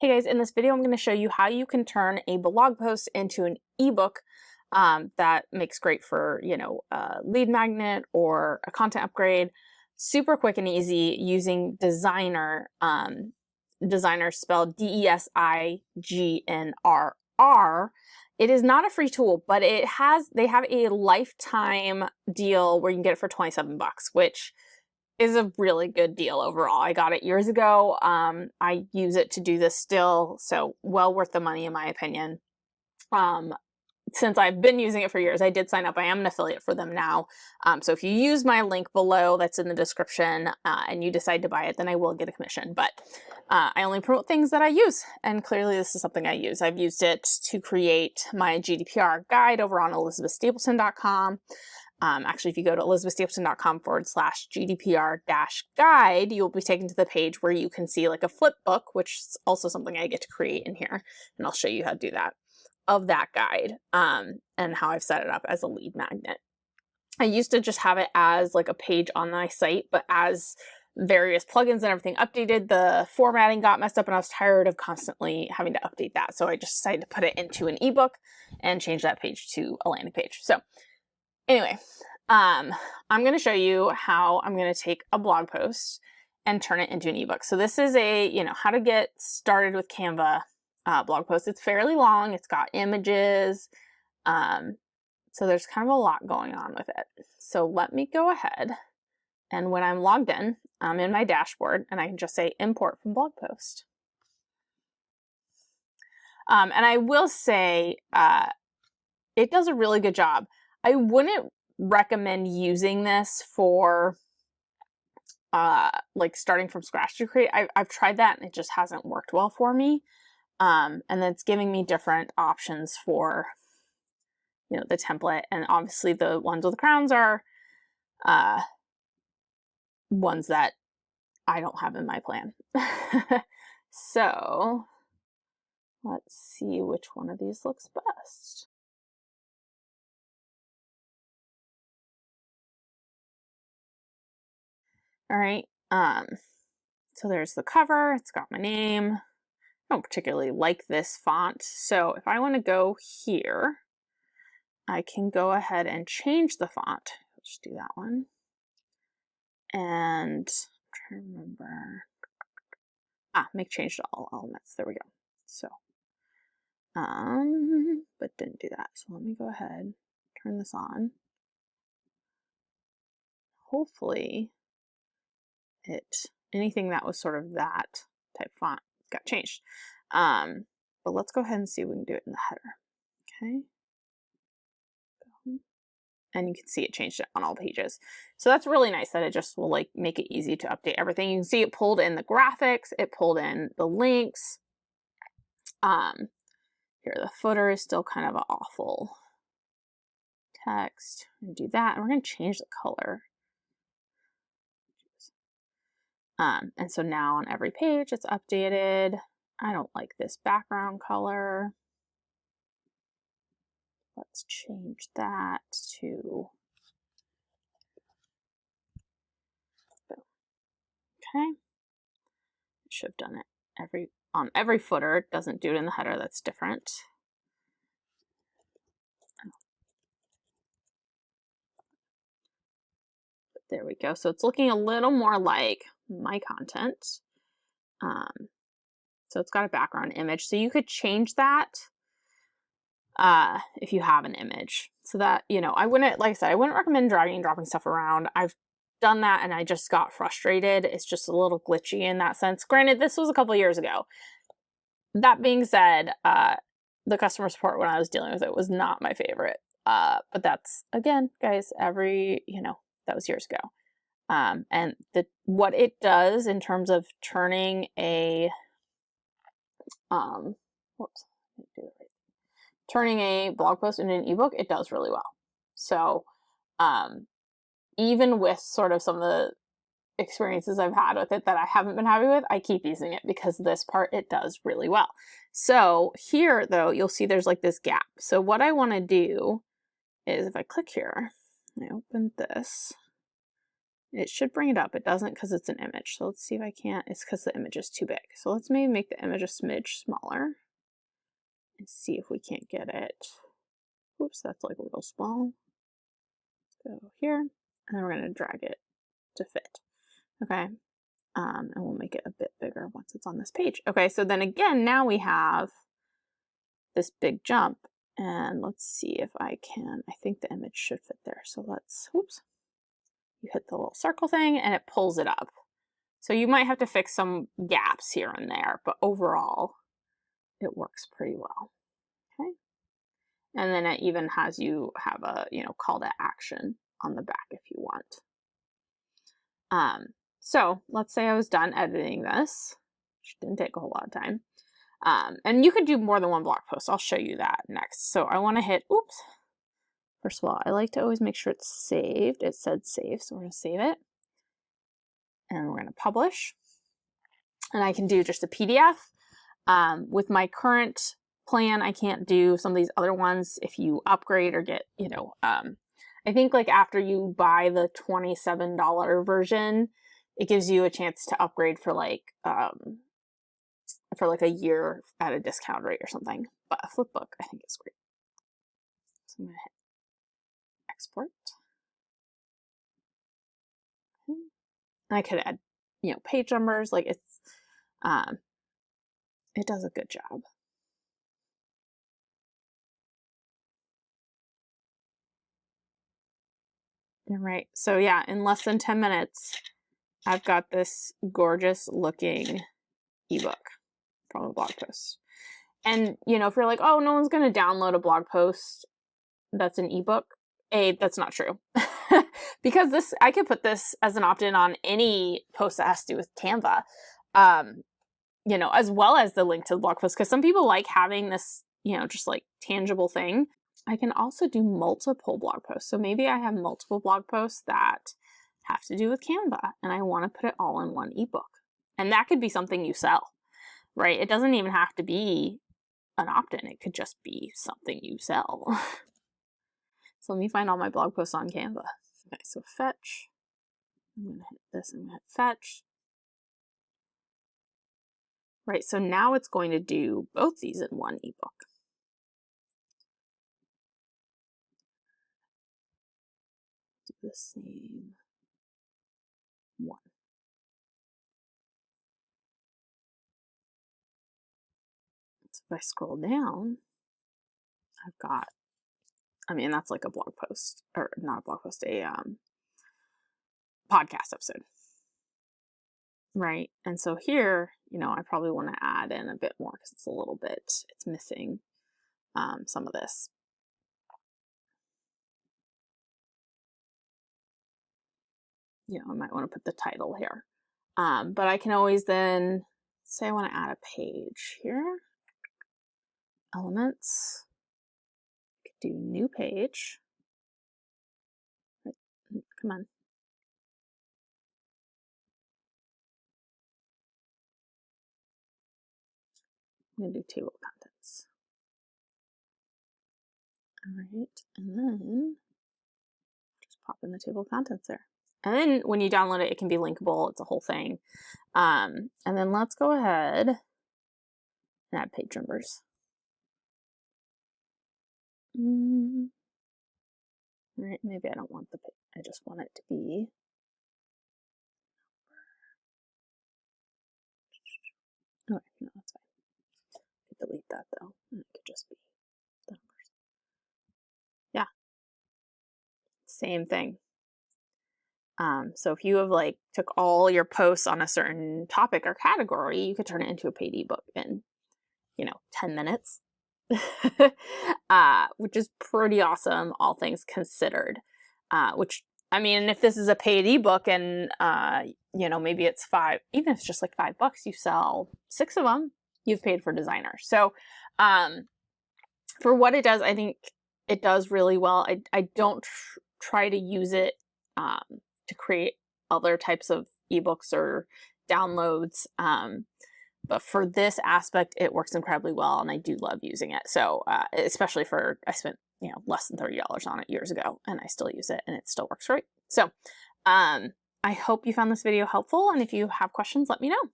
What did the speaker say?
Hey guys, in this video I'm going to show you how you can turn a blog post into an ebook that makes great for, a lead magnet or a content upgrade. Super quick and easy using Designer. Designer spelled DESIGNRR. It is not a free tool, but they have a lifetime deal where you can get it for 27 bucks, which is a really good deal overall. I got it years ago. I use it to do this still, so well worth the money in my opinion. Since I've been using it for years, I did sign up. I am an affiliate for them now. So if you use my link below that's in the description and you decide to buy it, then I will get a commission. But I only promote things that I use, and clearly this is something I use. I've used it to create my GDPR guide over on elizabethstapleton.com. Actually, if you go to elizabethstapleton.com/GDPR-guide, you'll be taken to the page where you can see like a flip book, which is also something I get to create in here. And I'll show you how to do that, of that guide, and how I've set it up as a lead magnet. I used to just have it as like a page on my site, but as various plugins and everything updated, the formatting got messed up and I was tired of constantly having to update that. So I just decided to put it into an ebook and change that page to a landing page. So anyway, I'm going to show you how I'm going to take a blog post and turn it into an ebook. So this is a, how to get started with Canva blog post. It's fairly long. It's got images. So there's kind of a lot going on with it. So let me go ahead. And when I'm logged in, I'm in my dashboard and I can just say import from blog post. And I will say it does a really good job. I wouldn't recommend using this for like starting from scratch to create. I've tried that and it just hasn't worked well for me. And then it's giving me different options for, the template. And obviously the ones with the crowns are ones that I don't have in my plan. So let's see which one of these looks best. All right. So there's the cover. It's got my name. I don't particularly like this font. So if I want to go here, I can go ahead and change the font. Let's just do that one. And I'm trying to remember. Make change to all elements. There we go. So, but didn't do that. So let me go ahead, turn this on. Hopefully anything that was sort of that type font got changed. But let's go ahead and see if we can do it in the header. Okay. And you can see it changed it on all pages. So that's really nice that it just will like make it easy to update everything. You can see it pulled in the graphics, it pulled in the links. Here the footer is still kind of an awful text. And do that, and we're going to change the color. And so now on every page it's updated. I don't like this background color. Let's change that to, okay. Should have done it on every footer. It doesn't do it in the header. That's different. But there we go. So it's looking a little more like my content. So it's got a background image. So you could change that if you have an image. So that, I wouldn't, like I said, I wouldn't recommend dragging and dropping stuff around. I've done that and I just got frustrated. It's just a little glitchy in that sense. Granted, this was a couple years ago. That being said, the customer support when I was dealing with it was not my favorite. But that's, again, guys, that was years ago. And what it does in terms of turning a, turning a blog post into an ebook, it does really well. So, even with sort of some of the experiences I've had with it that I haven't been happy with, I keep using it because this part, it does really well. So here though, you'll see there's like this gap. So what I want to do is if I click here, I open this, It should bring it up. It doesn't because it's an image. So let's see if I can't. It's because the image is too big. So let's maybe make the image a smidge smaller and see if we can't get it. Oops, that's like real small. Let's go here, and then we're going to drag it to fit. Okay, and we'll make it a bit bigger once it's on this page. Okay, so then again, now we have this big jump, and let's see if I can. I think the image should fit there. So let's, oops, you hit the little circle thing and it pulls it up. So you might have to fix some gaps here and there, but overall it works pretty well. Okay. And then it even has you have a, call to action on the back if you want. So let's say I was done editing this, which didn't take a whole lot of time. And you could do more than one blog post. I'll show you that next. So I want to hit, oops. First of all, I like to always make sure it's saved. It said save, so we're going to save it. And we're going to publish. And I can do just a PDF. With my current plan, I can't do some of these other ones. If you upgrade or get, I think like after you buy the $27 version, it gives you a chance to upgrade for like a year at a discount rate or something. But a flipbook, I think is great. So I'm going to hit export. Okay. And I could add, page numbers. Like it's, it does a good job. All right. So yeah, in less than 10 minutes, I've got this gorgeous looking ebook from a blog post. And, if you're like, oh, no one's going to download a blog post that's an ebook, that's not true. Because I could put this as an opt-in on any post that has to do with Canva, as well as the link to the blog post. Because some people like having this, just like tangible thing. I can also do multiple blog posts. So maybe I have multiple blog posts that have to do with Canva and I want to put it all in one ebook. And that could be something you sell, right? It doesn't even have to be an opt-in. It could just be something you sell. So let me find all my blog posts on Canva. Okay, so fetch. I'm going to hit this and hit fetch. Right, so now it's going to do both these in one ebook. Do the same one. So if I scroll down, I've got, that's like a blog post, or not a blog post, a podcast episode. Right, and so here, I probably want to add in a bit more because it's missing some of this. I might want to put the title here. But I can always then say I want to add a page here. Elements. Do new page. Come on. I'm going to do table of contents. All right, and then just pop in the table of contents there. And then when you download it, it can be linkable. It's a whole thing. And then let's go ahead and add page numbers. All right, maybe I don't want the page. I just want it to be. Oh, no, that's fine. Delete that though. And it could just be the numbers. Yeah. Same thing. So if you have took all your posts on a certain topic or category, you could turn it into a paid ebook in, 10 minutes, which is pretty awesome, all things considered. If this is a paid ebook and, maybe it's even if it's just like $5, you sell 6 of them, you've paid for Designer. So, for what it does, I think it does really well. I don't try to use it, to create other types of ebooks or downloads. But for this aspect, it works incredibly well, and I do love using it. So, especially I spent, less than $30 on it years ago, and I still use it, and it still works great. So, I hope you found this video helpful, and if you have questions, let me know.